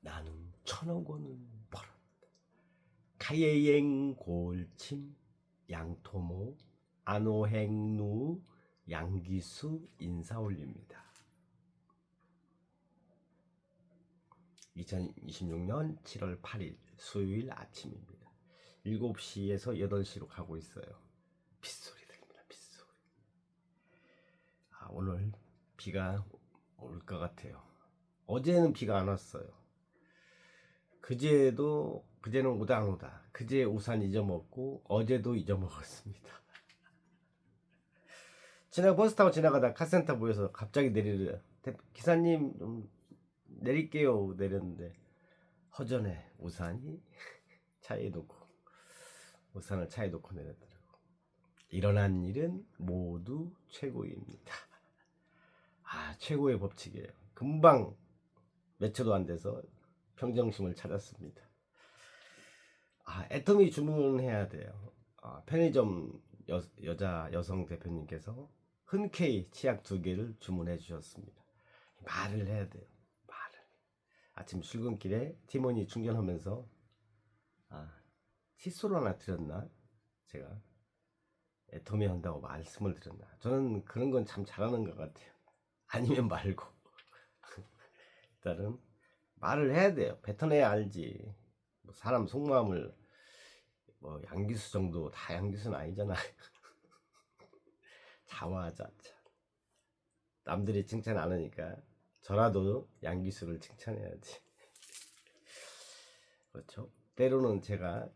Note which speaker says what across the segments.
Speaker 1: 나는 1,000억 원을 벌었다. 가예행 골침 양토모 안오행루 양기수 인사 올립니다. 2026년 7월 8일 수요일 아침입니다. 7시에서 8시로 가고 있어요. 빗소리 들립니다. 빗소리. 오늘 비가 올 것 같아요. 어제는 비가 안 왔어요. 그제는 오다 안 오다. 그제 우산 잊어먹고 어제도 잊어먹었습니다. 버스 타고 지나가다 카센터 보여서 갑자기 내리래요. 기사님 좀 내릴게요. 내렸는데 허전해. 우산을 차에 놓고 내렸더라고. 일어난 일은 모두 최고입니다. 최고의 법칙이에요. 금방 몇 초도 안 돼서 평정심을 찾았습니다. 애터미 주문해야 돼요. 편의점 여성 대표님께서 흔쾌히 치약 2개를 주문해 주셨습니다. 말을 해야 돼요. 아침 출근길에 티몬이 충전하면서 칫솔 하나 드렸나? 제가 애터미 한다고 말씀을 드렸나? 저는 그런 건 참 잘하는 것 같아요. 아니면 말고 일단은 말을 해야 돼요. 뱉어내야 알지. 사람 속마음을 양기수 정도 다 양기수는 아니잖아. 자화자찬. 남들이 칭찬 안 하니까 저라도 양기수를 칭찬해야지. 그렇죠. 때로는 제가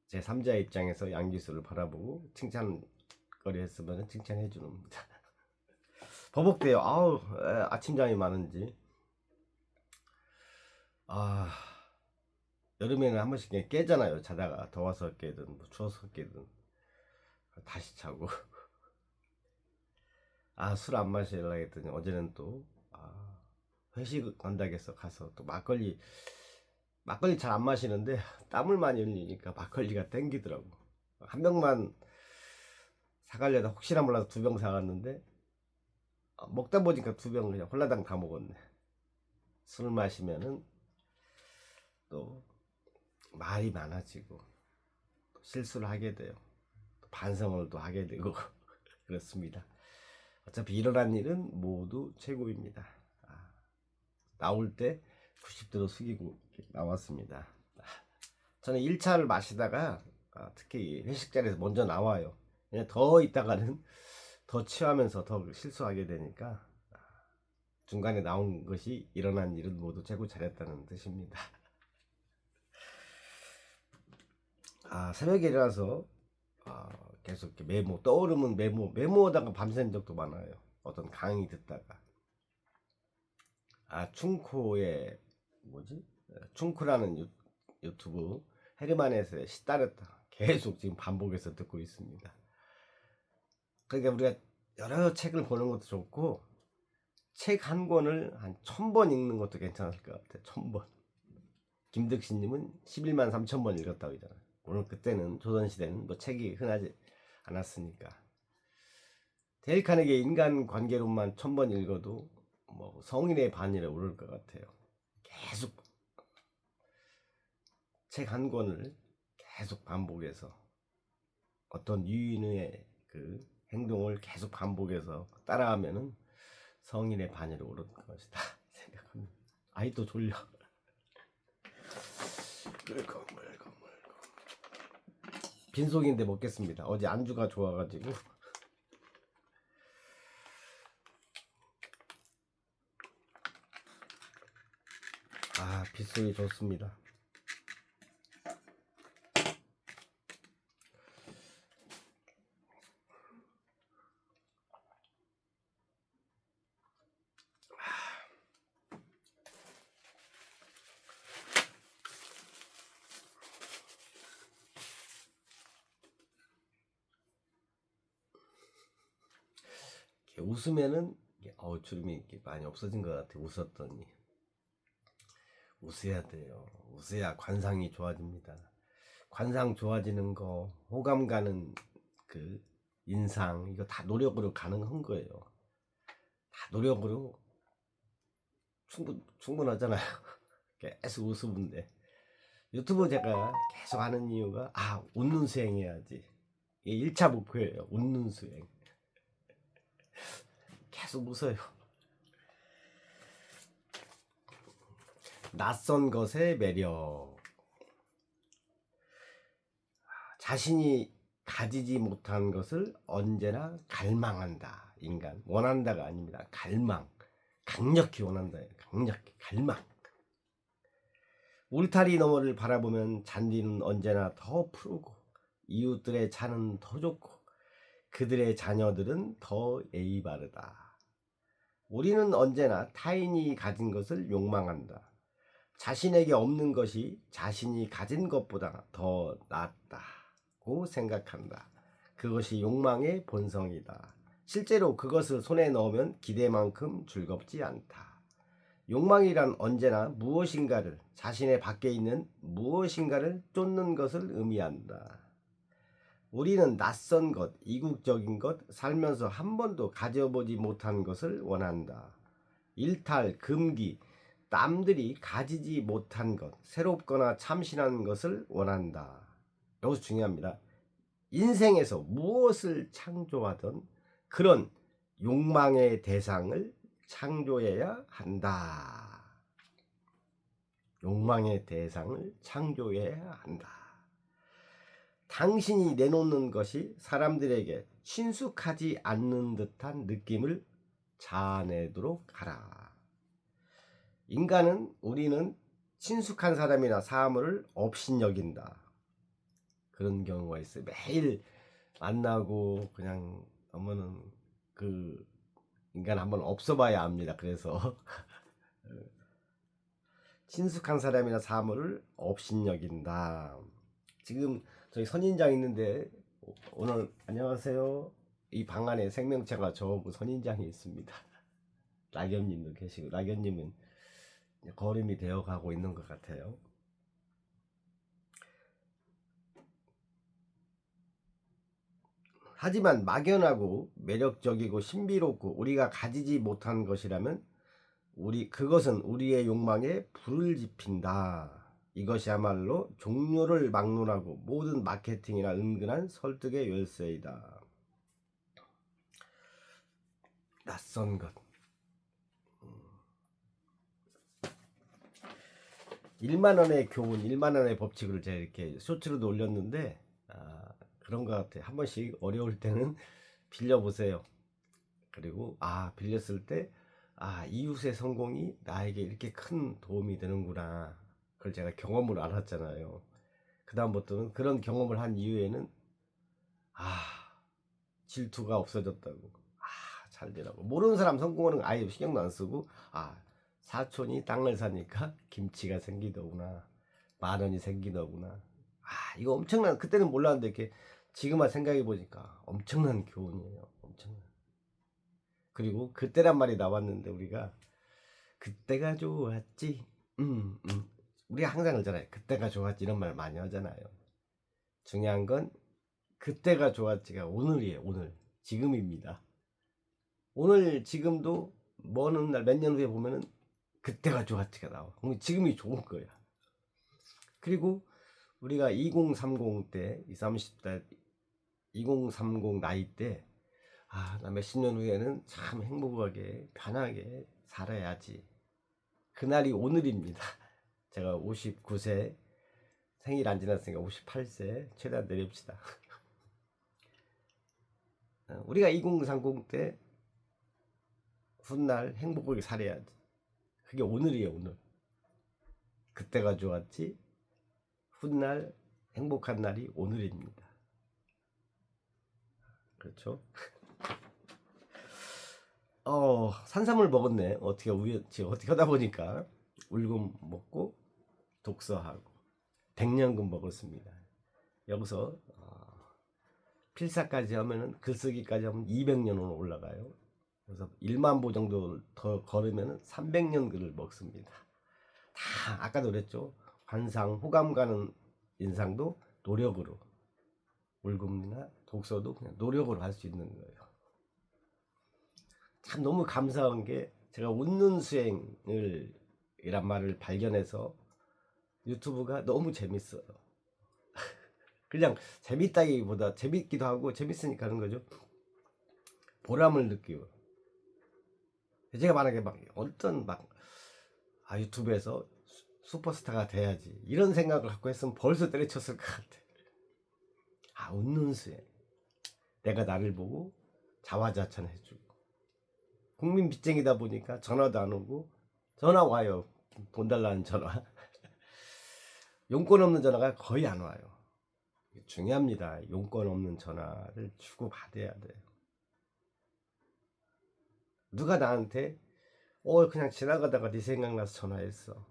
Speaker 1: 제 3자의 입장에서 양기수를 바라보고 칭찬거리 했으면 칭찬해 주는 겁니다. 버벅대요. 아침잠이 많은지. 여름에는 한 번씩 깨잖아요. 자다가 더워서 깨든 추워서 깨든 다시 자고. 술 안 마시려고 했더니 어제는 또 회식 간다고 해서 가서 또 막걸리 잘 안 마시는데 땀을 많이 흘리니까 막걸리가 땡기더라고. 한 병만 사가려다 혹시나 몰라서 2병 사갔는데 먹다 보니까 2병 그냥 홀라당 다 먹었네. 술 마시면은 또 말이 많아지고 또 실수를 하게 돼요. 또 반성을 또 하게 되고 그렇습니다. 어차피 일어난 일은 모두 최고입니다. 나올 때 90도로 숙이고 나왔습니다. 저는 1차를 마시다가 특히 회식 자리에서 먼저 나와요. 그냥 더 있다가는 더 취하면서 더 실수하게 되니까 중간에 나온 것이 일어난 일은 모두 최고 잘했다는 뜻입니다. 새벽에 일어나서 계속 이렇게 떠오르면 메모하다가 밤샌 적도 많아요. 어떤 강의 듣다가 충코라는 유튜브 헤르만헤세의 시다르타 계속 지금 반복해서 듣고 있습니다. 그러니까 우리가 여러 책을 보는 것도 좋고 책 한 권을 한 1000번 읽는 것도 괜찮을 것 같아요. 1000번. 김득신님은 11만 3천 번 읽었다고 하잖아요. 오늘 그때는 조선시대는 책이 흔하지 않았으니까. 데일 카네기의 인간관계론만 1000번 읽어도 성인의 반열에 오를 것 같아요. 계속 책 한 권을 계속 반복해서 어떤 유인의 그 행동을 계속 반복해서 따라하면은 성인의 반열에 오를 것이다 생각합니다. 또 졸려. 물컹. 빈속인데 먹겠습니다. 어제 안주가 좋아가지고. 빗소리 좋습니다. 웃으면은 주름이 이렇게 많이 없어진 것 같아요. 웃었더니. 웃어야 돼요. 웃어야 관상이 좋아집니다. 관상 좋아지는 거, 호감 가는 그 인상, 이거 다 노력으로 가능한 거예요. 다 노력으로 충분하잖아요. 계속 웃으면 유튜브 제가 계속 하는 이유가 웃는 수행 해야지. 이게 1차 목표예요. 웃는 수행. 계속 웃어요. 낯선 것의 매력. 자신이 가지지 못한 것을 언제나 갈망한다. 인간. 원한다가 아닙니다. 갈망. 강력히 원한다. 강력히. 갈망. 울타리 너머를 바라보면 잔디는 언제나 더 푸르고 이웃들의 차는 더 좋고 그들의 자녀들은 더 예의 바르다. 우리는 언제나 타인이 가진 것을 욕망한다. 자신에게 없는 것이 자신이 가진 것보다 더 낫다고 생각한다. 그것이 욕망의 본성이다. 실제로 그것을 손에 넣으면 기대만큼 즐겁지 않다. 욕망이란 언제나 무엇인가를, 자신의 밖에 있는 무엇인가를 쫓는 것을 의미한다. 우리는 낯선 것, 이국적인 것, 살면서 한 번도 가져보지 못한 것을 원한다. 일탈, 금기, 남들이 가지지 못한 것, 새롭거나 참신한 것을 원한다. 여기서 중요합니다. 인생에서 무엇을 창조하든 그런 욕망의 대상을 창조해야 한다. 욕망의 대상을 창조해야 한다. 당신이 내놓는 것이 사람들에게 친숙하지 않는 듯한 느낌을 자아내도록 하라. 우리는 친숙한 사람이나 사물을 업신여긴다. 그런 경우가 있어요. 매일 만나고 그냥 어머는 그 인간 한번 없어봐야 압니다. 그래서 친숙한 사람이나 사물을 업신여긴다. 지금 저희 선인장 있는데 오늘 안녕하세요. 이 방 안에 생명체가 저하고 선인장이 있습니다. 낙연님도 계시고 낙연님은 거름이 되어 가고 있는 것 같아요. 하지만 막연하고 매력적이고 신비롭고 우리가 가지지 못한 것이라면 그것은 우리의 욕망에 불을 지핀다. 이것이야말로 종료를 막론하고 모든 마케팅이나 은근한 설득의 열쇠이다. 낯선 것. 1만원의 교훈, 1만원의 법칙을 제가 이렇게 쇼츠로도 올렸는데 그런 것 같아요. 한 번씩 어려울 때는 빌려보세요. 그리고 빌렸을 때 이웃의 성공이 나에게 이렇게 큰 도움이 되는구나. 그걸 제가 경험을 알았잖아요. 그 다음부터는 그런 경험을 한 이후에는 질투가 없어졌다고. 잘 되라고. 모르는 사람 성공하는 거 아예 신경도 안 쓰고 사촌이 땅을 사니까 김치가 생기더구나. 10,000원이 생기더구나. 이거 엄청난, 그때는 몰랐는데 이렇게 지금만 생각해 보니까 엄청난 교훈이에요. 엄청난. 그리고 그때란 말이 나왔는데 우리가 그때가 좋았지. 우리가 항상 그러잖아요. 그때가 좋았지 이런 말 많이 하잖아요. 중요한 건 그때가 좋았지가 오늘이에요. 오늘. 지금입니다. 오늘 지금도 먼 날 몇 년 후에 보면은 그때가 좋았지가 나와. 지금이 좋은 거야. 그리고 우리가 2030 때, 20, 30대 2030 나이 때 나 몇십 년 후에는 참 행복하게 편하게 살아야지. 그날이 오늘입니다. 제가 59세 생일 안 지났으니까 58세 최대한 내립시다. 우리가 2030 때 훗날 행복하게 살아야지. 그게 오늘이에요. 오늘. 그때가 좋았지. 훗날 행복한 날이 오늘입니다. 그렇죠? 산삼을 먹었네. 어떻게 하다 보니까 울금 먹고 독서하고 백년금 먹었습니다. 여기서 필사까지 하면은 글쓰기까지 하면 200년으로 올라가요. 그래서 1만 보 정도 더 걸으면 300년 글을 먹습니다. 다 아까도 그랬죠. 관상, 호감 가는 인상도 노력으로, 울금이나 독서도 그냥 노력으로 할 수 있는 거예요. 참 너무 감사한 게 제가 웃는 수행을 이란 말을 발견해서 유튜브가 너무 재밌어요. 그냥 재밌다기보다 재밌기도 하고 재밌으니까 하는 거죠. 보람을 느끼고. 제가 만약에 막 어떤 막 유튜브에서 슈퍼스타가 돼야지 이런 생각을 갖고 했으면 벌써 때려쳤을 것 같아. 웃는 수행. 내가 나를 보고 자화자찬 해주고. 국민 빚쟁이다 보니까 전화도 안 오고. 전화 와요. 돈 달라는 전화. 용건 없는 전화가 거의 안 와요. 중요합니다. 용건 없는 전화를 주고 받아야 돼요. 누가 나한테 그냥 지나가다가 네 생각나서 전화했어.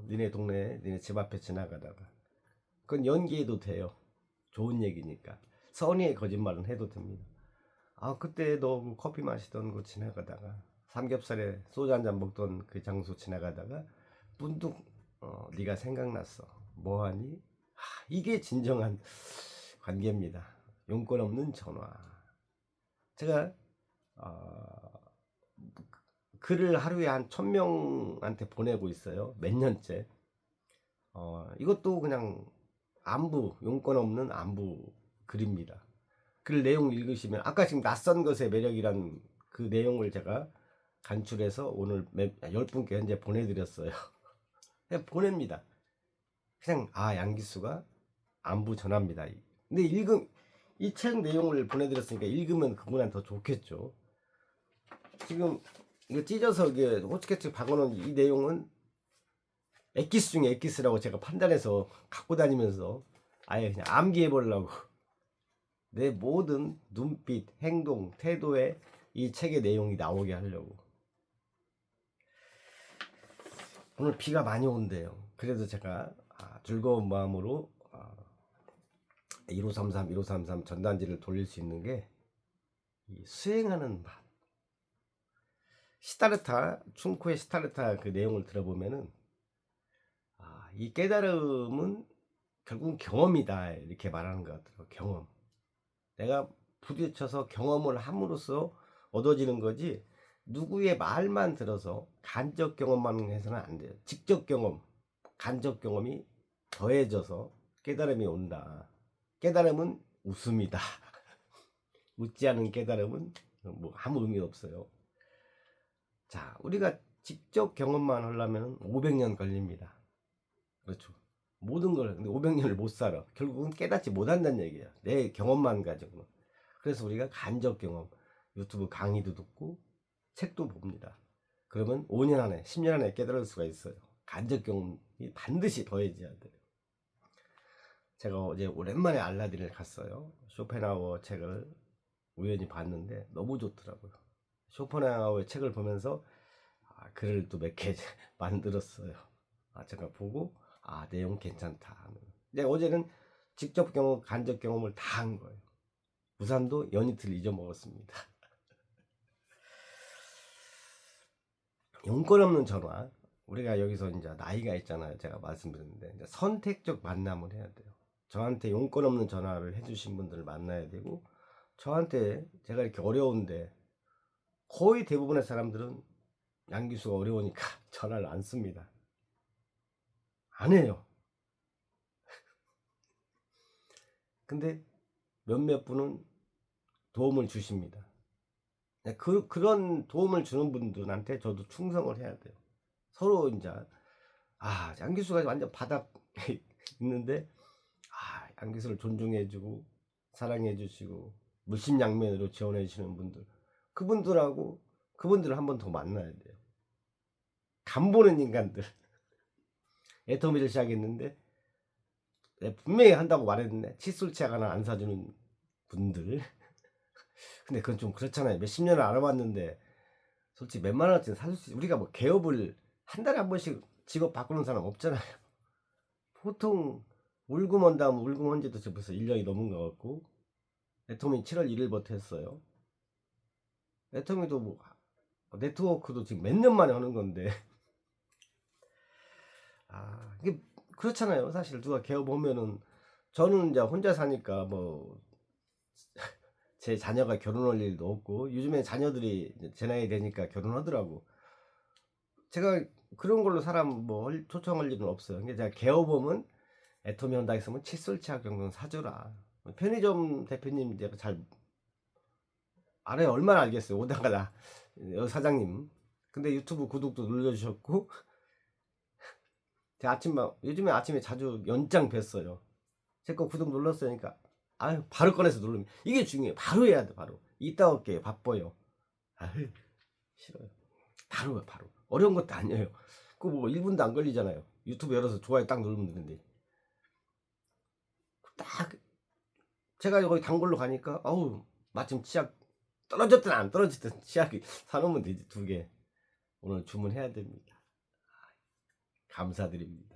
Speaker 1: 니네 동네 니네 집 앞에 지나가다가. 그건 연기해도 돼요. 좋은 얘기니까. 선의의 거짓말은 해도 됩니다. 그때 너 커피 마시던 거 지나가다가 삼겹살에 소주 한잔 먹던 그 장소 지나가다가 문득 네가 생각났어. 뭐하니? 이게 진정한 관계입니다. 용건 없는 전화. 제가 글을 하루에 한 1000명한테 보내고 있어요. 몇 년째. 이것도 그냥 안부, 용건 없는 안부 글입니다. 글 내용 읽으시면 아까 지금 낯선 것의 매력이란 그 내용을 제가 간추려서 오늘 10분께 현재 보내드렸어요. 그냥 보냅니다. 그냥 양기수가 안부 전합니다. 근데 이 책 내용을 보내드렸으니까 읽으면 그분한테 더 좋겠죠. 지금 이거 찢어서 이게 호치케츠 박아놓은 이 내용은 엑기스 중에 엑기스라고 제가 판단해서 갖고 다니면서 아예 그냥 암기해 보려고 내 모든 눈빛, 행동, 태도에 이 책의 내용이 나오게 하려고. 오늘 비가 많이 온대요. 그래도 제가 즐거운 마음으로 1533 전단지를 돌릴 수 있는 게 이 수행하는 맛. 시타르타, 춘코의 시타르타 그 내용을 들어보면은 이 깨달음은 결국은 경험이다 이렇게 말하는 것 같아요. 경험. 내가 부딪혀서 경험을 함으로써 얻어지는 거지 누구의 말만 들어서 간접 경험만 해서는 안 돼요. 직접 경험, 간접 경험이 더해져서 깨달음이 온다. 깨달음은 웃음이다. 웃지 않은 깨달음은 뭐 아무 의미 없어요. 자, 우리가 직접 경험만 하려면 500년 걸립니다. 그렇죠. 모든 걸 근데 500년을 못 살아. 결국은 깨닫지 못한다는 얘기야. 내 경험만 가지고는. 그래서 우리가 간접 경험, 유튜브 강의도 듣고 책도 봅니다. 그러면 5년 안에, 10년 안에 깨달을 수가 있어요. 간접 경험이 반드시 더해져야 돼요. 제가 어제 오랜만에 알라딘을 갔어요. 쇼펜하우어 책을 우연히 봤는데 너무 좋더라고요. 쇼펜하우어의 책을 보면서 글을 또 몇 개 만들었어요. 제가 보고 내용 괜찮다. 근데 어제는 직접 경험, 간접 경험을 다 한 거예요. 우산도 연이틀 잊어먹었습니다. 용건 없는 전화. 우리가 여기서 이제 나이가 있잖아요. 제가 말씀드렸는데 이제 선택적 만남을 해야 돼요. 저한테 용건 없는 전화를 해주신 분들을 만나야 되고 저한테 제가 이렇게 어려운데 거의 대부분의 사람들은 양기수가 어려우니까 전화를 안 씁니다. 안 해요. 근데 몇몇 분은 도움을 주십니다. 그런 도움을 주는 분들한테 저도 충성을 해야 돼요. 서로 이제 양기수가 완전 바닥 있는데 양기수를 존중해주고 사랑해주시고 물심양면으로 지원해주시는 분들, 그분들을 한 번 더 만나야 돼요. 간보는 인간들. 애터미를 시작했는데 분명히 한다고 말했는데 칫솔 치약 하나 안 사주는 분들. 근데 그건 좀 그렇잖아요. 몇십 년을 알아봤는데 솔직히 몇만 원어치는 사줄 수 있지. 우리가 뭐 개업을 한 달에 한 번씩 직업 바꾸는 사람 없잖아요. 보통 울금 온다면 울금 헌지도 벌써 1년이 넘은 것 같고 애터미 7월 1일부터 했어요. 애터미도 뭐 네트워크도 지금 몇 년 만에 하는 건데 이게 그렇잖아요. 사실 누가 개업 오면은 저는 이제 혼자 사니까 뭐 제 자녀가 결혼할 일도 없고 요즘에 자녀들이 이제 제 나이 되니까 결혼하더라고. 제가 그런 걸로 사람 뭐 초청할 일은 없어요. 근데 제가 개업하면 애터미 한다 했으면 칫솔 치약 정도는 사줘라. 편의점 대표님 제가 잘 알아요. 얼마나 알겠어요. 오다가 나 사장님. 근데 유튜브 구독도 눌러주셨고 제가 요즘에 아침에 자주 연장 뵀어요. 제 거 구독 눌렀으니까 아유 바로 꺼내서 누르면 이게 중요해요. 바로 해야 돼. 바로 이따 올게요. 바빠요. 아유 싫어요. 바로요. 바로 어려운 것도 아니에요. 그 뭐 1분도 안 걸리잖아요. 유튜브 열어서 좋아요 딱 누르면 되는데 딱 제가 거기 단골로 가니까 아우 마침 치약 떨어졌든 안 떨어졌든 치약이 사놓으면 되지 2개. 오늘 주문해야 됩니다. 감사드립니다.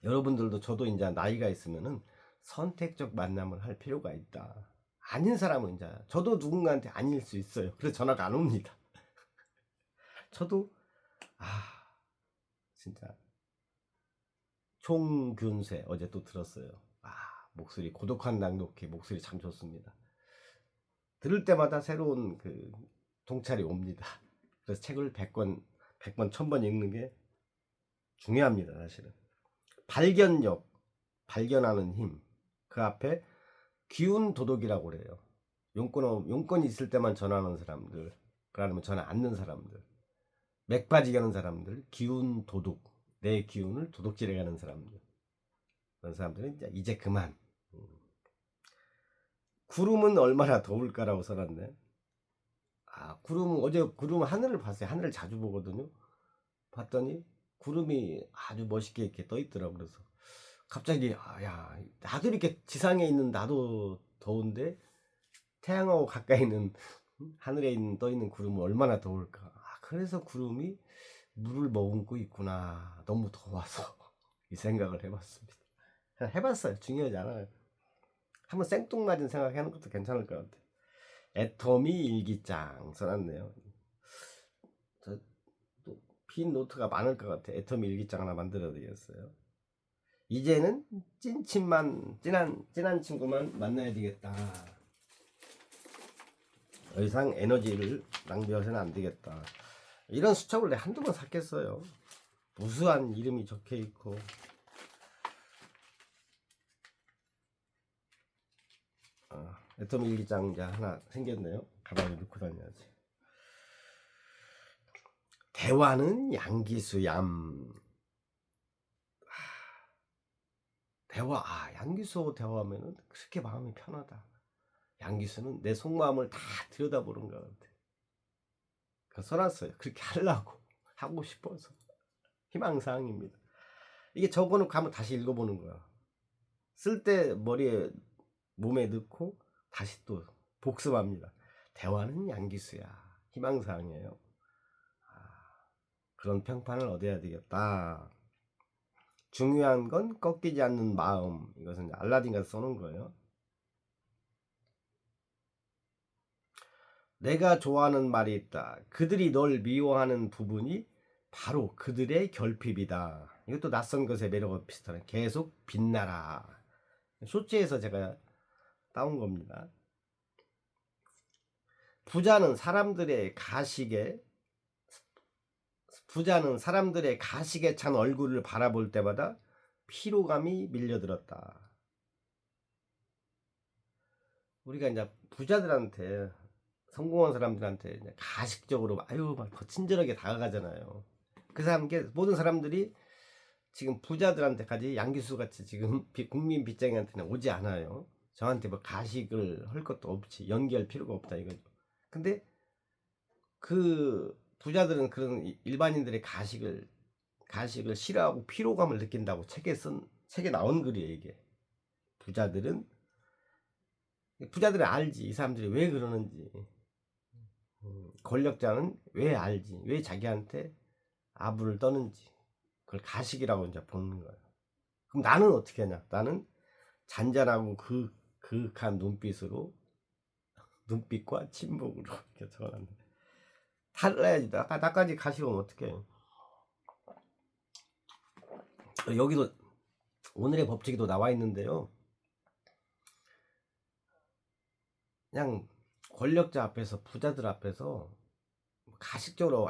Speaker 1: 여러분들도 저도 이제 나이가 있으면은 선택적 만남을 할 필요가 있다. 아닌 사람은 이제 저도 누군가한테 아닐 수 있어요. 그래서 전화가 안 옵니다. 저도 아 진짜 총균세 어제 또 들었어요. 아 목소리 고독한 낭독회 목소리 참 좋습니다. 들을 때마다 새로운 그 통찰이 옵니다. 그래서 책을 100권 1000번 읽는 게 중요합니다. 사실은 발견력 발견하는 힘 그 앞에 기운 도덕이라고 그래요. 용건이 있을 때만 전하는 사람들, 그러면 전화 않는 사람들, 맥 빠지게 하는 사람들, 기운 도둑, 내 기운을 도둑질해 가는 사람들, 그런 사람들은 이제 그만. 구름은 얼마나 더울까라고 써놨네. 아, 어제 구름 하늘을 봤어요. 하늘을 자주 보거든요. 봤더니 구름이 아주 멋있게 이렇게 떠 있더라고. 그래서 갑자기 야 나도 이렇게 지상에 있는 나도 더운데 태양하고 가까이 있는 하늘에 떠 있는 구름은 얼마나 더울까. 그래서 구름이 물을 머금고 있구나. 너무 더워서 이 생각을 해봤습니다. 해봤어요. 중요하지 않아요. 한번 생뚱맞은 생각하는 것도 괜찮을 것 같아요. 애터미 일기장 써놨네요. 빈 노트가 많을 것 같아요. 애터미 일기장 하나 만들어 드리겠어요. 이제는 진한 친구만 만나야 되겠다. 더 이상 에너지를 낭비해서는 안 되겠다. 이런 수첩을 내가 한두 번 샀겠어요. 무수한 이름이 적혀 있고. 애터미 일기장 이제 하나 생겼네요. 가방에 넣고 다녀야지. 대화는 양기수얌. 양기수하고 대화하면은 그렇게 마음이 편하다. 양기수는 내 속마음을 다 들여다보는 것 같아. 그래서 써놨어요. 그렇게 하고 싶어서. 희망사항입니다. 이게 적어놓고 한번 다시 읽어보는 거야. 쓸 때 몸에 넣고 다시 또 복습합니다. 대화는 양기수야. 희망사항이에요. 그런 평판을 얻어야 되겠다. 중요한 건 꺾이지 않는 마음. 이것은 알라딘가 써놓은 거예요. 내가 좋아하는 말이 있다. 그들이 널 미워하는 부분이 바로 그들의 결핍이다. 이것도 낯선 것의 매력과 비슷하네. 계속 빛나라. 쇼츠에서 제가 따온 겁니다. 부자는 사람들의 가식에 찬 얼굴을 바라볼 때마다 피로감이 밀려들었다. 우리가 이제 부자들한테 성공한 사람들한테 이제 가식적으로 막 더 친절하게 다가가잖아요. 모든 사람들이 지금 부자들한테까지 양기수 같이 지금 국민 빚쟁이한테는 오지 않아요. 저한테 뭐 가식을 할 것도 없지, 연기할 필요가 없다 이거죠. 근데 그 부자들은 그런 일반인들의 가식을 싫어하고 피로감을 느낀다고 책에 나온 글이에요. 이게 부자들은 알지 이 사람들이 왜 그러는지. 권력자는 왜 알지 왜 자기한테 아부를 떠는지. 그걸 가식이라고 이제 보는 거예요. 그럼 나는 어떻게 하냐? 나는 잔잔하고 그윽한 눈빛과 침묵으로 이렇게 적어놨는데 달라야지. 나까지 가식하면 어떡해. 여기도 오늘의 법칙에도 나와 있는데요. 그냥 권력자 앞에서 부자들 앞에서 가식적으로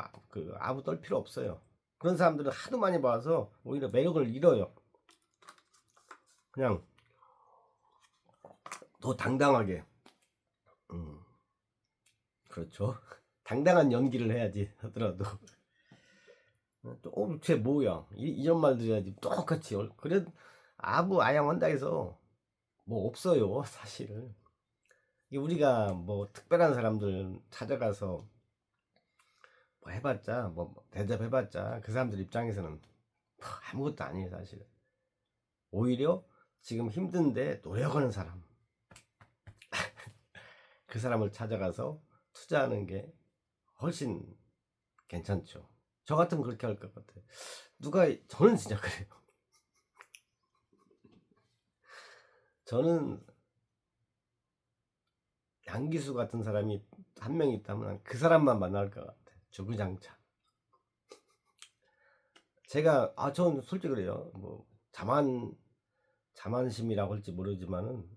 Speaker 1: 아부 떨 필요 없어요. 그런 사람들은 하도 많이 봐서 오히려 매력을 잃어요. 그냥 더 당당하게 그렇죠. 당당한 연기를 해야지 하더라도 쟤 뭐야 이런 말들 해야지 똑같이. 그래 아부 아양한다 해서 뭐 없어요 사실은. 우리가 뭐 특별한 사람들 찾아가서 뭐 해봤자 뭐 대접해봤자 그 사람들 입장에서는 뭐 아무것도 아니에요 사실은. 오히려 지금 힘든데 노력하는 사람 그 사람을 찾아가서 투자하는 게 훨씬 괜찮죠. 저 같으면 그렇게 할 것 같아요. 저는 진짜 그래요. 저는 양기수 같은 사람이 한 명 있다면 그 사람만 만날 것 같아요. 주구장창. 저는 솔직히 그래요. 뭐 자만심이라고 할지 모르지만은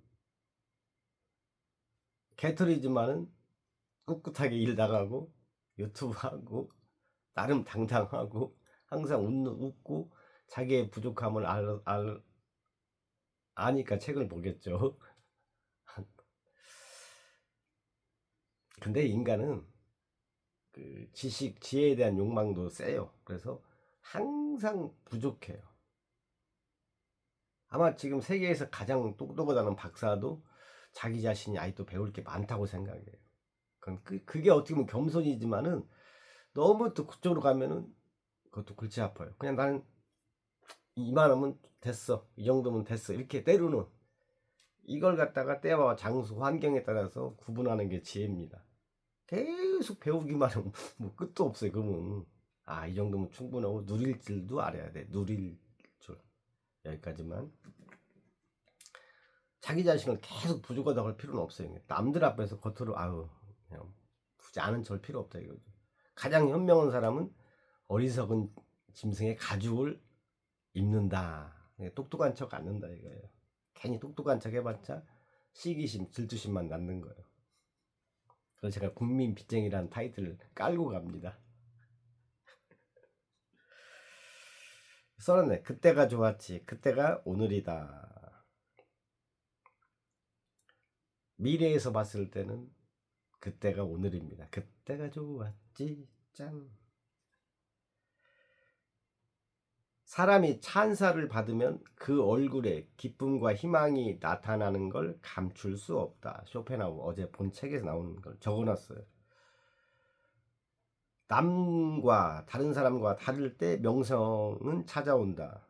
Speaker 1: 개털이지만은 꿋꿋하게 일 나가고 유튜브 하고 나름 당당하고 항상 웃고 자기의 부족함을 아니까 책을 보겠죠. 근데 인간은 그 지혜에 대한 욕망도 세요. 그래서 항상 부족해요. 아마 지금 세계에서 가장 똑똑하다는 박사도 자기 자신이 아직도 배울 게 많다고 생각해요. 그게 어떻게 보면 겸손이지만은 너무 또 그쪽으로 가면은 그것도 골치 아파요. 그냥 나는 이만하면 됐어, 이 정도면 됐어, 이렇게 때로는 이걸 갖다가 때와 장소 환경에 따라서 구분하는 게 지혜입니다. 계속 배우기만 하면 뭐 끝도 없어요. 그러면 이 정도면 충분하고 누릴 줄도 알아야 돼. 누릴 줄. 여기까지만. 자기 자신을 계속 부족하다고 할 필요는 없어요. 남들 앞에서 겉으로 그냥 굳이 아는 척 필요 없다 이거죠. 가장 현명한 사람은 어리석은 짐승의 가죽을 입는다. 똑똑한 척 않는다 이거예요. 괜히 똑똑한 척 해봤자 시기심, 질투심만 낳는 거예요. 그래서 제가 국민 빚쟁이라는 타이틀을 깔고 갑니다. 써놨네. 그때가 좋았지. 그때가 오늘이다. 미래에서 봤을 때는 그때가 오늘입니다. 그때가 좋았지. 짠. 사람이 찬사를 받으면 그 얼굴에 기쁨과 희망이 나타나는 걸 감출 수 없다. 쇼펜하우 어제 본 책에서 나오는 걸 적어놨어요. 남과 다른 사람과 다를 때 명성은 찾아온다.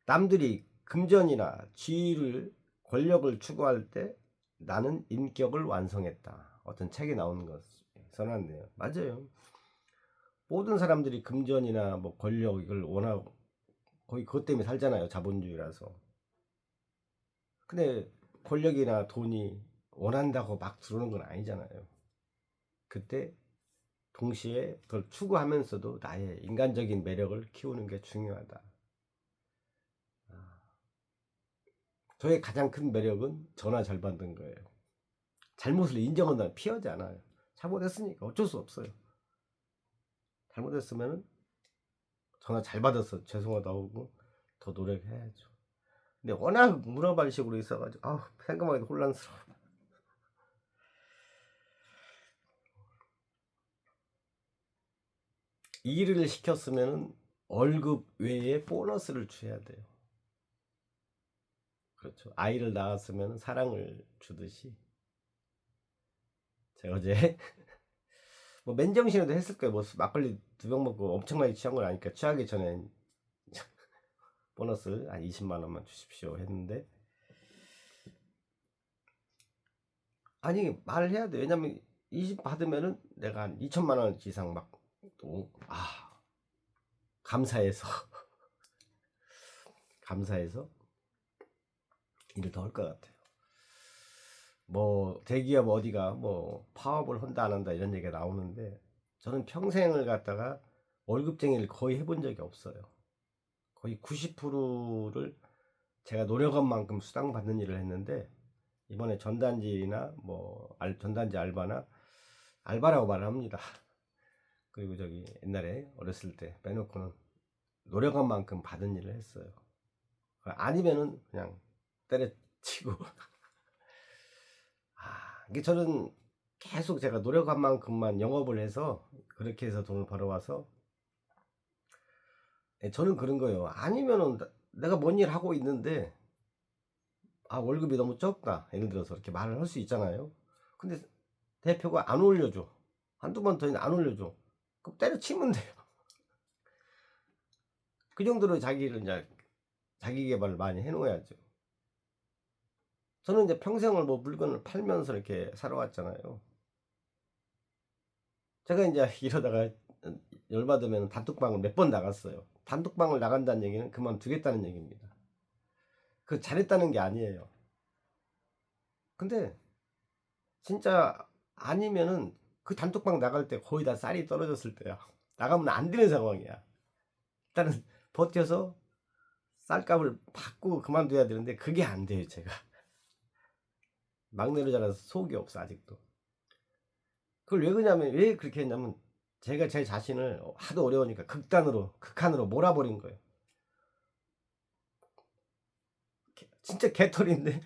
Speaker 1: 남들이 금전이나 지위를 권력을 추구할 때 나는 인격을 완성했다. 어떤 책에 나오는 것 써놨네요. 맞아요. 모든 사람들이 금전이나 뭐 권력을 원하고 거의 그것 때문에 살잖아요. 자본주의라서. 근데 권력이나 돈이 원한다고 막 들어오는 건 아니잖아요. 그때 동시에 그걸 추구하면서도 나의 인간적인 매력을 키우는 게 중요하다. 저의 가장 큰 매력은 전화 잘 받는 거예요. 잘못을 인정한다면 피하지 않아요. 잘못했으니까 어쩔 수 없어요. 잘못했으면 전화 잘 받아서 죄송하다고 하고 더 노력해야죠. 근데 워낙 물어발 식으로 있어가지고 생각만 해도 혼란스러워. 일을 시켰으면 월급 외에 보너스를 줘야 돼요. 그렇죠. 아이를 낳았으면 사랑을 주듯이. 제가 어제 뭐 맨정신에도 했을 거예요. 뭐 막걸리 2병 먹고 엄청나게 취한 건 아니까 취하기 전에 보너스 한 20만 원만 주십시오 했는데 아니 말을 해야 돼. 왜냐면 20 받으면은 내가 한 2천만 원 이상 막 또 감사해서 감사해서 일을 더 할 것 같아요. 뭐 대기업 어디가 뭐 파업을 한다 안 한다 이런 얘기가 나오는데 저는 평생을 갖다가 월급쟁이를 거의 해본 적이 없어요. 거의 90%를 제가 노력한 만큼 수당받는 일을 했는데 이번에 전단지나 뭐 전단지 알바나 알바라고 말을 합니다. 그리고 저기 옛날에 어렸을 때 빼놓고는 노력한 만큼 받은 일을 했어요. 아니면은 그냥 때려치고 이게 저는 계속 제가 노력한 만큼만 영업을 해서 그렇게 해서 돈을 벌어와서 저는 그런 거예요. 아니면은 내가 뭔 일 하고 있는데 월급이 너무 적다 예를 들어서 이렇게 말을 할 수 있잖아요. 근데 대표가 안 올려줘. 한두 번 더 안 올려줘. 그럼 때려치면 돼요. 그 정도로 자기를 이제 자기 개발을 많이 해놓아야죠. 저는 이제 평생을 뭐 물건을 팔면서 이렇게 살아왔잖아요. 제가 이제 이러다가 열받으면 단톡방을 몇 번 나갔어요. 단톡방을 나간다는 얘기는 그만두겠다는 얘기입니다. 그 잘했다는 게 아니에요. 근데 진짜 아니면은 그 단톡방 나갈 때 거의 다 쌀이 떨어졌을 때야. 나가면 안 되는 상황이야. 일단은 버텨서 쌀값을 받고 그만둬야 되는데 그게 안 돼요, 제가. 막내로 자라서 속이 없어, 아직도. 그걸 왜 그러냐면, 왜 그렇게 했냐면, 제가 제 자신을 하도 어려우니까 극한으로 몰아버린 거예요. 진짜 개털인데,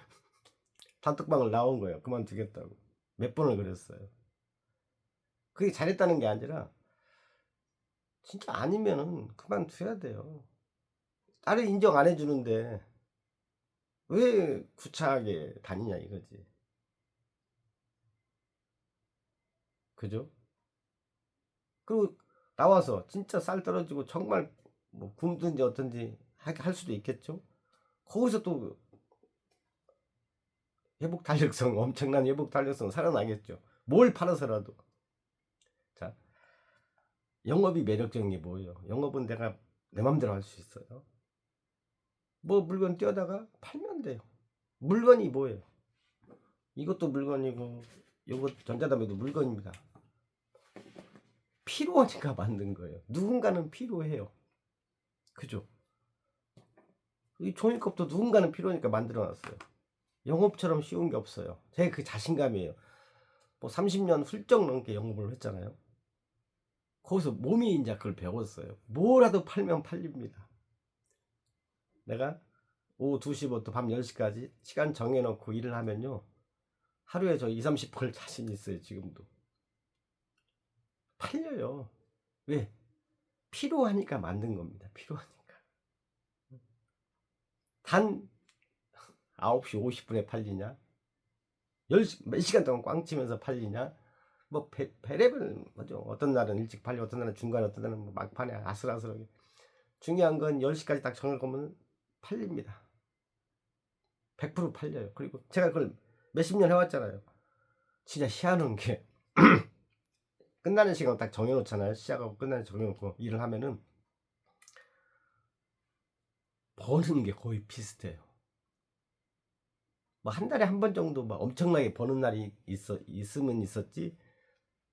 Speaker 1: 단톡방을 나온 거예요. 그만두겠다고. 몇 번을 그랬어요. 그게 잘했다는 게 아니라, 진짜 아니면은 그만둬야 돼요. 딸을 인정 안 해주는데, 왜 구차하게 다니냐 이거지. 그죠? 그리고 나와서 진짜 쌀 떨어지고 정말 뭐 굶든지 어떤지 할 수도 있겠죠. 거기서 또 회복 탄력성 엄청난 회복 탄력성 살아나겠죠. 뭘 팔아서라도. 자, 영업이 매력적인 게 뭐예요? 영업은 내가 내 맘대로 할 수 있어요. 뭐 물건 띄어다가 팔면 돼요. 물건이 뭐예요? 이것도 물건이고 이것 전자담배도 물건입니다. 필요하니까 만든 거예요. 누군가는 필요해요. 그죠? 이 종이컵도 누군가는 필요하니까 만들어 놨어요. 영업처럼 쉬운 게 없어요. 제 그 자신감이에요. 뭐 30년 훌쩍 넘게 영업을 했잖아요. 거기서 몸이 이제 그걸 배웠어요. 뭐라도 팔면 팔립니다. 내가 오후 2시부터 밤 10시까지 시간 정해놓고 일을 하면요. 하루에 저 2, 30벌 자신 있어요. 지금도. 팔려요. 왜? 필요하니까 만든 겁니다. 필요하니까. 단 9시 50분에 팔리냐? 10시, 몇 시간 동안 꽝 치면서 팔리냐? 뭐 배레벨 뭐죠. 어떤 날은 일찍 팔려, 어떤 날은 중간에, 어떤 날은 뭐 막판에 아슬아슬하게. 중요한 건 10시까지 딱 정할 거면 팔립니다. 100% 팔려요. 그리고 제가 그걸 몇십 년 해왔잖아요. 진짜 희한한 게 끝나는 시간 딱 정해놓잖아요. 시작하고 끝나는 정해놓고 일을 하면은 버는 게 거의 비슷해요. 뭐 한 달에 한 번 정도 막 엄청나게 버는 날이 있으면 있었지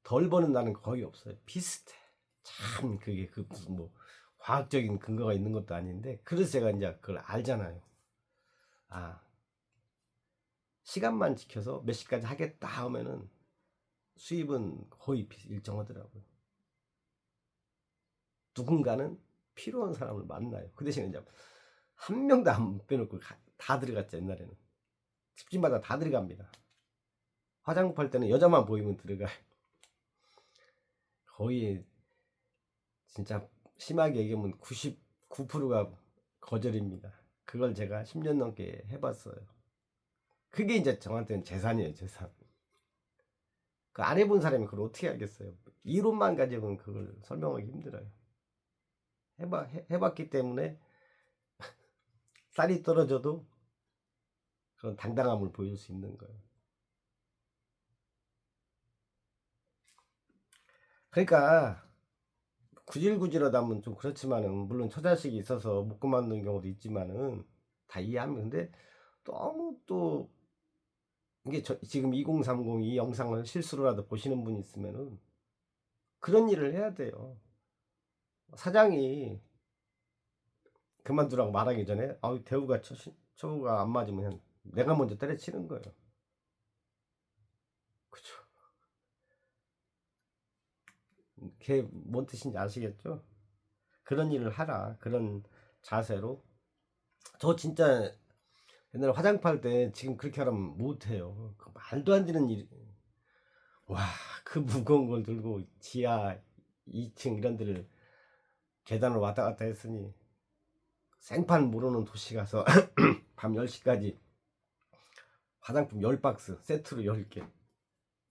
Speaker 1: 덜 버는 날은 거의 없어요. 비슷해. 참 그게 그 무슨 뭐 과학적인 근거가 있는 것도 아닌데 그래서 제가 이제 그걸 알잖아요. 아 시간만 지켜서 몇 시까지 하겠다 하면은 수입은 거의 일정하더라고요. 누군가는 필요한 사람을 만나요. 그 대신에 이제 한 명도 안 빼놓고 다 들어갔죠. 옛날에는 집집마다 다 들어갑니다. 화장품 팔 때는 여자만 보이면 들어가요. 거의 진짜 심하게 얘기하면 99%가 거절입니다. 그걸 제가 10년 넘게 해봤어요. 그게 이제 저한테는 재산이에요. 재산. 그 안 해본 사람이 그걸 어떻게 알겠어요. 이론만 가지고는 그걸 설명하기 힘들어요. 해봤기 때문에 쌀이 떨어져도 그런 당당함을 보일 수 있는 거예요. 그러니까 구질구질하다면 좀 그렇지만은 물론 처자식이 있어서 못 그만두는 경우도 있지만은 다 이해합니다. 근데 너무 또 이게 지금 2030 이 영상을 실수로라도 보시는 분이 있으면은 그런 일을 해야 돼요. 사장이 그만두라고 말하기 전에 대우가 처우가 안 맞으면 내가 먼저 때려치는 거예요. 그게 뭔 뜻인지 아시겠죠? 그런 일을 하라. 그런 자세로. 저 진짜 옛날에 화장품 할 때 지금 그렇게 하라면 못해요. 그 말도 안 되는 일. 와, 그 무거운 걸 들고 지하 2층 이런 데를 계단을 왔다 갔다 했으니 생판 모르는 도시 가서 밤 10시까지 화장품 10박스 세트로 10개.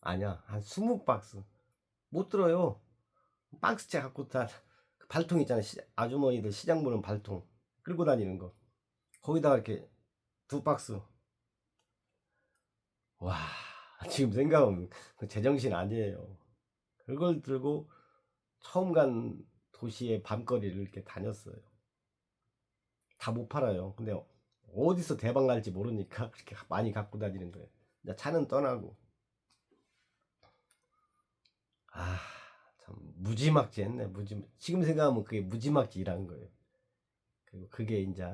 Speaker 1: 아니야, 한 20박스. 못 들어요. 박스째 갖고 다 발통 있잖아. 아주머니들 시장 보는 발통 끌고 다니는 거. 거기다가 이렇게 2박스. 와, 지금 생각하면 제정신 아니에요. 그걸 들고 처음 간 도시의 밤거리를 이렇게 다녔어요. 다 못 팔아요. 근데 어디서 대박 날지 모르니까 그렇게 많이 갖고 다니는 거예요. 차는 떠나고. 아, 참 무지막지 했네. 지금 생각하면 그게 무지막지 일한 거예요. 그리고 그게 이제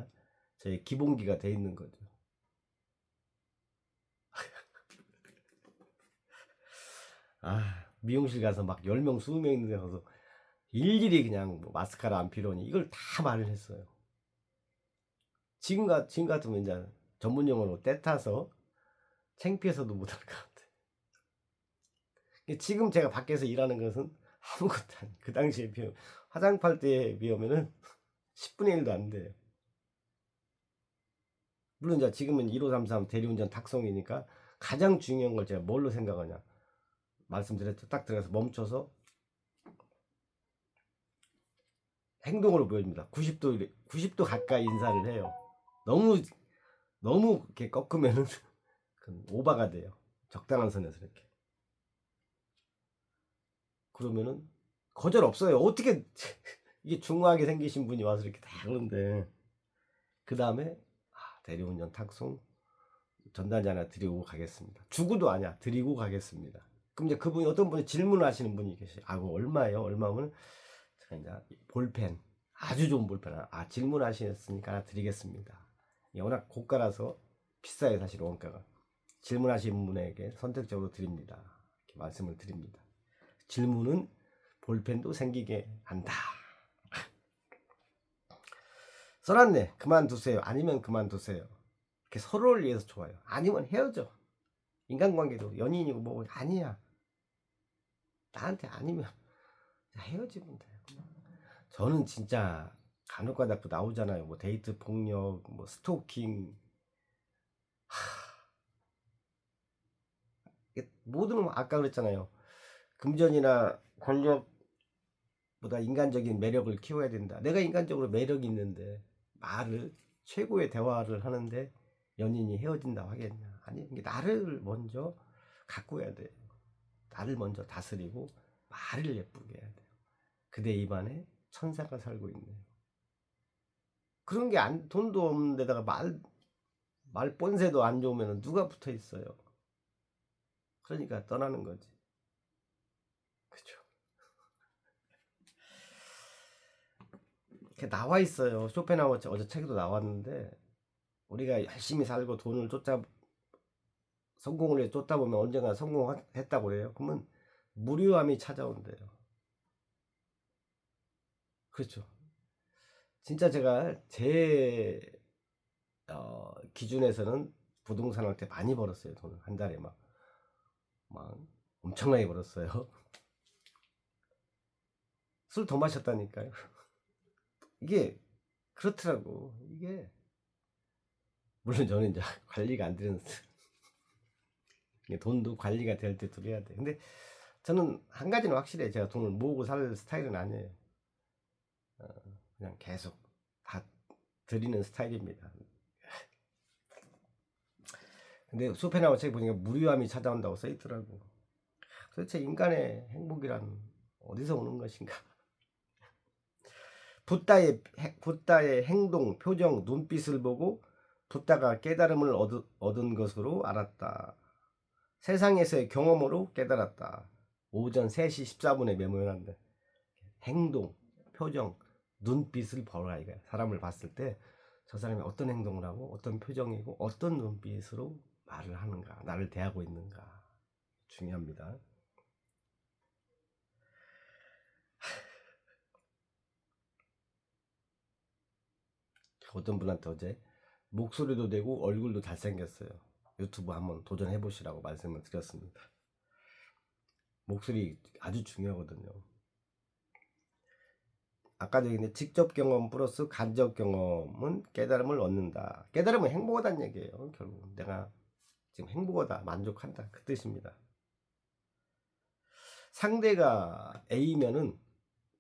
Speaker 1: 저희 기본기가 돼 있는 거죠. 아, 미용실 가서 막 10명 20명 있는 데 가서 일일이 그냥 뭐 마스카라 안 필요하니 이걸 다 말을 했어요. 지금 같으면 이제 전문 용어로 떼타서 창피해서도 못할 것 같아. 지금 제가 밖에서 일하는 것은 아무것도 아니에요. 그 당시에 비하면 화장 팔 때에 비하면은 10분의 1도 안 돼요. 물론 이제 지금은 1533 대리운전 탁송이니까 가장 중요한 걸 제가 뭘로 생각하냐. 말씀드렸죠. 딱 들어가서 멈춰서 행동으로 보여줍니다. 90도 가까이 인사를 해요. 너무 이렇게 꺾으면은 오바가 돼요. 적당한 선에서 이렇게. 그러면은 거절 없어요. 어떻게 이게 중후하게 생기신 분이 와서 이렇게 다 그러는데 그 다음에 대리운전 탁송 전단지 하나 드리고 가겠습니다. 주구도 아니야. 드리고 가겠습니다. 그럼 이제 그분이 어떤 분이 질문을 하시는 분이 계세요. 그거 얼마예요? 얼마면 제가 이제 볼펜 아주 좋은 볼펜 질문하셨으니까 하나 드리겠습니다. 워낙 고가라서 비싸요. 사실 원가가. 질문하신 분에게 선택적으로 드립니다. 이렇게 말씀을 드립니다. 질문은 볼펜도 생기게 한다. 써놨네. 그만두세요. 아니면 그만두세요. 이렇게 서로를 위해서 좋아요. 아니면 헤어져. 인간관계도 연인이고 뭐 아니야. 나한테 아니면 헤어지면 돼. 저는 진짜 간혹가다 나오잖아요. 뭐 데이트 폭력, 뭐 스토킹. 모든 아까 그랬잖아요. 금전이나 권력보다 인간적인 매력을 키워야 된다. 내가 인간적으로 매력이 있는데 말을 최고의 대화를 하는데 연인이 헤어진다고 하겠냐. 아니 나를 먼저 가꾸어야 돼. 나를 먼저 다스리고 말을 예쁘게 해야 돼요. 그대 입안에 천사가 살고 있네요. 그런 게 돈도 없는 데다가 말 본새도 안 좋으면 누가 붙어 있어요. 그러니까 떠나는 거지. 그죠? 이렇게 나와 있어요. 쇼펜하우어 어제 책에도 나왔는데 우리가 열심히 살고 돈을 성공을 쫓다 보면 언젠가 성공했다고 그래요. 그러면 무료함이 찾아온대요. 그렇죠. 진짜 제가 제 기준에서는 부동산할 때 많이 벌었어요. 돈을 한 달에 막 엄청나게 벌었어요. 술 더 마셨다니까요. 이게 그렇더라고. 이게 물론 저는 이제 관리가 안 되는 돈도 관리가 될 때 들어야 돼. 근데 저는 한 가지는 확실해. 제가 돈을 모으고 살 스타일은 아니에요. 그냥 계속 다 드리는 스타일입니다. 근데 쇼펜하우어 책 보니까 무료함이 찾아온다고 써있더라고. 도대체 인간의 행복이란 어디서 오는 것인가? 붓다의 행동, 표정, 눈빛을 보고 붓다가 깨달음을 얻은 것으로 알았다. 세상에서의 경험으로 깨달았다. 오전 3시 14분에 메모해놨는데 행동, 표정, 눈빛을 보라 이거야. 사람을 봤을 때 저 사람이 어떤 행동을 하고 어떤 표정이고 어떤 눈빛으로 말을 하는가, 나를 대하고 있는가 중요합니다. 어떤 분한테 어제 목소리도 되고 얼굴도 잘생겼어요. 유튜브 한번 도전해 보시라고 말씀을 드렸습니다. 목소리 아주 중요하거든요. 아까도 얘기했는데 직접 경험 플러스 간접 경험은 깨달음을 얻는다. 깨달음은 행복하다는 얘기예요. 결국 내가 지금 행복하다, 만족한다 그 뜻입니다. 상대가 A면은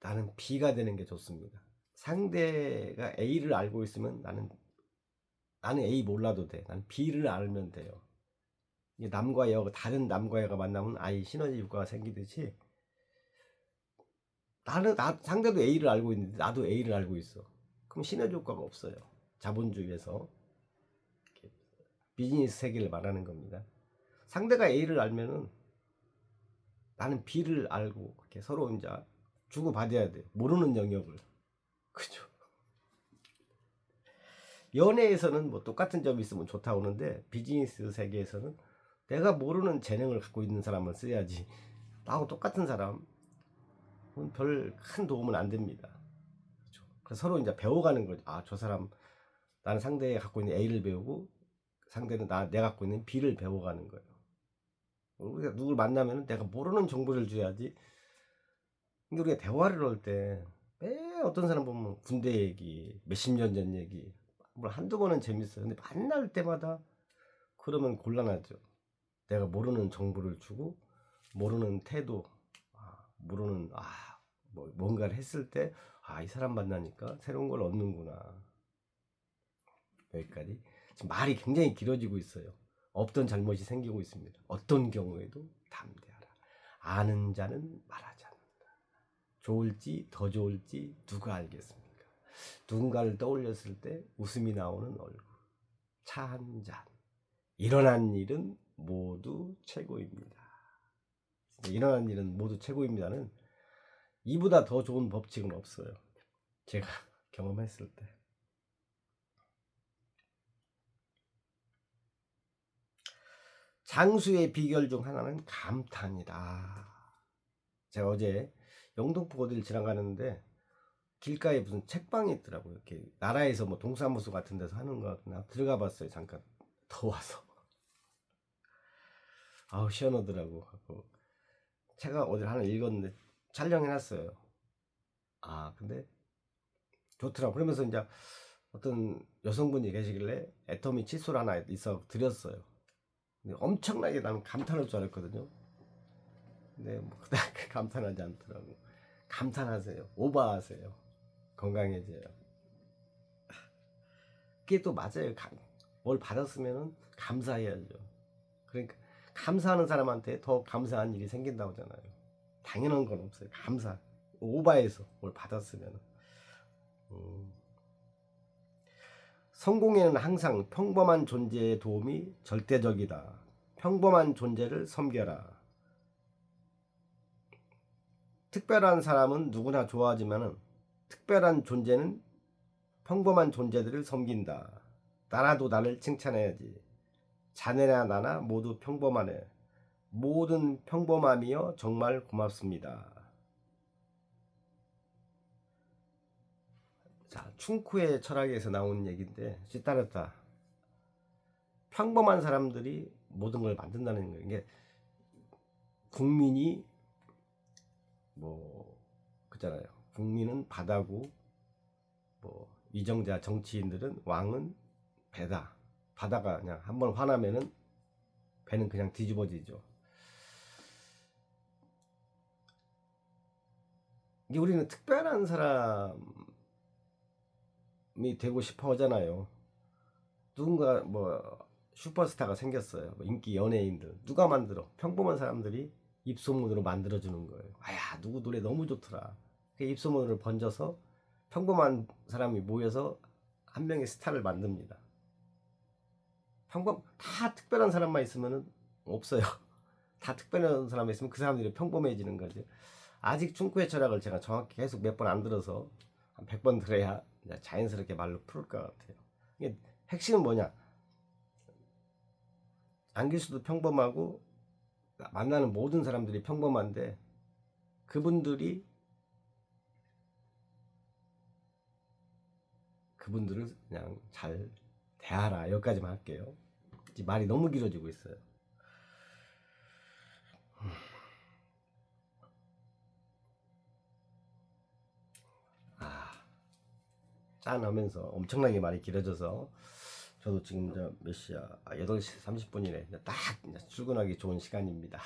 Speaker 1: 나는 B가 되는 게 좋습니다. 상대가 A를 알고 있으면 나는 A 몰라도 돼. 나는 B를 알면 돼요. 이게 남과 여가 다른 남과 여가 만나면 아이 시너지 효과가 생기듯이 상대도 A를 알고 있는데 나도 A를 알고 있어. 그럼 시너지 효과가 없어요. 자본주의에서 비즈니스 세계를 말하는 겁니다. 상대가 A를 알면은 나는 B를 알고 이렇게 서로 이제 주고 받아야 돼. 모르는 영역을. 그죠? 연애에서는 뭐 똑같은 점이 있으면 좋다고 하는데 비즈니스 세계에서는 내가 모르는 재능을 갖고 있는 사람을 써야지. 나하고 똑같은 사람은 별 큰 도움은 안 됩니다. 그렇죠? 그래서 서로 이제 배워가는 거죠. 아, 저 사람 나는 상대가 갖고 있는 A를 배우고 상대는 내가 갖고 있는 B를 배워가는 거예요. 우리가 누굴 만나면 내가 모르는 정보를 줘야지. 근데 우리가 대화를 할 때 어떤 사람 보면 군대 얘기, 몇십 년 전 얘기, 뭐 한두 번은 재밌어요. 근데 만날 때마다 그러면 곤란하죠. 내가 모르는 정보를 주고 모르는 태도, 모르는 뭔가를 했을 때 이 사람 만나니까 새로운 걸 얻는구나. 여기까지. 지금 말이 굉장히 길어지고 있어요. 없던 잘못이 생기고 있습니다. 어떤 경우에도 담대하라. 아는 자는 말하지 않는다. 좋을지 더 좋을지 누가 알겠습니까? 누군가를 떠올렸을 때 웃음이 나오는 얼굴. 차 한 잔. 일어난 일은 모두 최고입니다. 일어난 일은 모두 최고입니다는 이보다 더 좋은 법칙은 없어요. 제가 경험했을 때. 장수의 비결 중 하나는 감탄이다. 제가 어제 영등포 어디를 지나가는데 길가에 무슨 책방이 있더라고요. 이렇게 나라에서 뭐 동사무소 같은 데서 하는 거 같나 들어가 봤어요. 잠깐 더워서. 아우 시원하더라고. 제가 어제 하나 읽었는데 촬영해놨어요. 근데 좋더라고. 그러면서 이제 어떤 여성분이 계시길래 애터미 칫솔 하나 있어 드렸어요. 근데 엄청나게 나는 감탄할 줄 알았거든요. 근데 뭐 그닥 감탄하지 않더라고. 감탄하세요. 오버하세요. 건강해져요. 그게 또 맞아요. 뭘 받았으면 감사해야죠. 그러니까 감사하는 사람한테 더 감사한 일이 생긴다고 하잖아요. 당연한 건 없어요. 감사. 오바해서 뭘 받았으면. 성공에는 항상 평범한 존재의 도움이 절대적이다. 평범한 존재를 섬겨라. 특별한 사람은 누구나 좋아하지만 특별한 존재는 평범한 존재들을 섬긴다. 나라도 나를 칭찬해야지. 자네나 나나 모두 평범하네. 모든 평범함이여 정말 고맙습니다. 자, 충쿠의 철학에서 나온 얘기인데 시타르타. 평범한 사람들이 모든 걸 만든다는 거예요. 이게 국민이 그잖아요. 국민은 바다고 위정자 정치인들은 왕은 배다. 바다가 그냥 한번 화나면은 배는 그냥 뒤집어지죠. 이게 우리는 특별한 사람이 되고 싶어 하잖아요. 누군가 슈퍼스타가 생겼어요. 인기 연예인들 누가 만들어? 평범한 사람들이 입소문으로 만들어주는 거예요. 누구 노래 너무 좋더라. 그 입소문으로 번져서 평범한 사람이 모여서 한 명의 스타를 만듭니다. 다 특별한 사람만 있으면 없어요. 다 특별한 사람이 있으면 그 사람들이 평범해지는 거죠. 아직 충쿠의 철학을 제가 정확히 계속 몇 번 안 들어서 한 100번 들어야 자연스럽게 말로 풀을 것 같아요. 이게 핵심은 뭐냐? 안길수도 평범하고 만나는 모든 사람들이 평범한데 그분들을 그냥 잘 대하라. 여기까지만 할게요. 이제 말이 너무 길어지고 있어요. 짠하면서 엄청나게 말이 길어져서 저도 지금 몇 시야? 8시 30분이네. 딱 출근하기 좋은 시간입니다.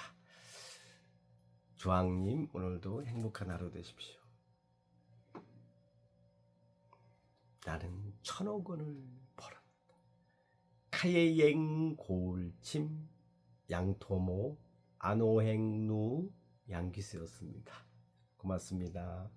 Speaker 1: 주황님, 오늘도 행복한 하루 되십시오. 나는 1,000억 원을 벌었다. 카예행 고울침 양토모 아노행누 양기스였습니다. 고맙습니다.